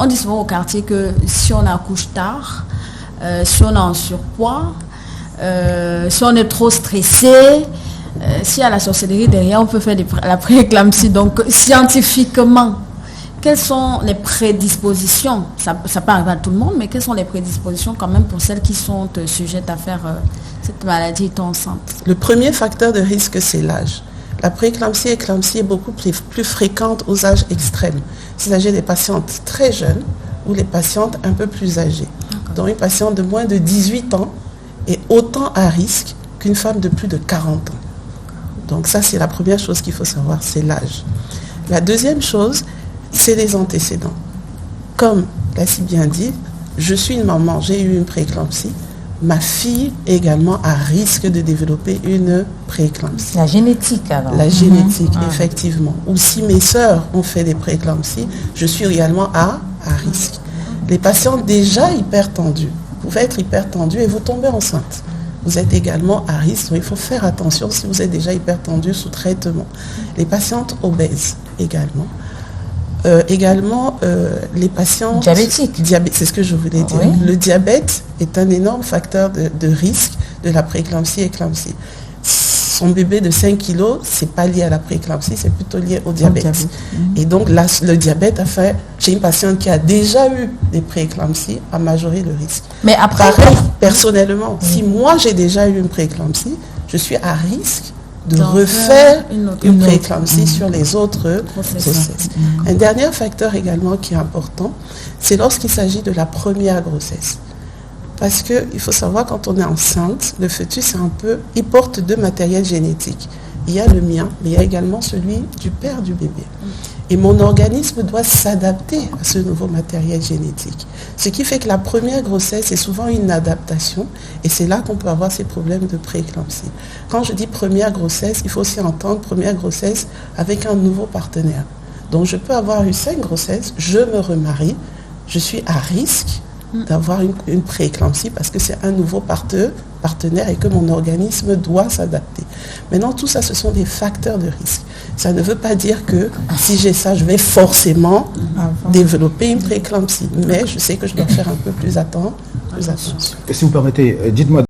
On dit souvent au quartier que si on accouche tard, si on est en surpoids, si on est trop stressé, s'il y a la sorcellerie derrière, on peut faire la prééclampsie. Donc, scientifiquement, quelles sont les prédispositions, ça peut arriver à tout le monde, mais quelles sont les prédispositions quand même pour celles qui sont sujettes à faire cette maladie étant enceinte? Le premier facteur de risque, c'est l'âge. La prééclampsie et éclampsie est beaucoup plus fréquente aux âges extrêmes. Il s'agit des patientes très jeunes ou les patientes un peu plus âgées. Donc une patiente de moins de 18 ans est autant à risque qu'une femme de plus de 40 ans. Donc ça, c'est la première chose qu'il faut savoir, c'est l'âge. La deuxième chose, c'est les antécédents. Comme l'a si bien dit, je suis une maman, j'ai eu une prééclampsie. Ma fille est également à risque de développer une prééclampsie. La génétique alors. La génétique, effectivement. Ou si mes sœurs ont fait des prééclampsies, je suis également à risque. Les patients déjà hypertendus, vous pouvez être hypertendu et vous tombez enceinte. Vous êtes également à risque, donc il faut faire attention si vous êtes déjà hypertendu sous traitement. Les patientes obèses également. Les patients diabétiques. C'est ce que je voulais dire. Oui. Le diabète est un énorme facteur de risque de la prééclampsie et éclampsie. Son bébé de 5 kilos, c'est pas lié à la prééclampsie, c'est plutôt lié au diabète. Et donc là, le diabète a fait, chez une patiente qui a déjà eu des prééclampsies, a majoré le risque. Mais après, pareil, personnellement, si moi j'ai déjà eu une prééclampsie, je suis à risque de refaire une prééclampsie sur les autres grossesses. Un dernier facteur également qui est important, c'est lorsqu'il s'agit de la première grossesse. Parce qu'il faut savoir, quand on est enceinte, le fœtus, il porte deux matériels génétiques. Il y a le mien, mais il y a également celui du père du bébé. Et mon organisme doit s'adapter à ce nouveau matériel génétique. Ce qui fait que la première grossesse est souvent une adaptation, et c'est là qu'on peut avoir ces problèmes de prééclampsie. Quand je dis première grossesse, il faut aussi entendre première grossesse avec un nouveau partenaire. Donc je peux avoir eu 5 grossesses, je me remarie, je suis à risque d'avoir une prééclampsie parce que c'est un nouveau partenaire et que mon organisme doit s'adapter. Maintenant, tout ça, ce sont des facteurs de risque. Ça ne veut pas dire que si j'ai ça, je vais forcément développer une prééclampsie. Mais je sais que je dois faire un peu plus attention. Si vous permettez, dites-moi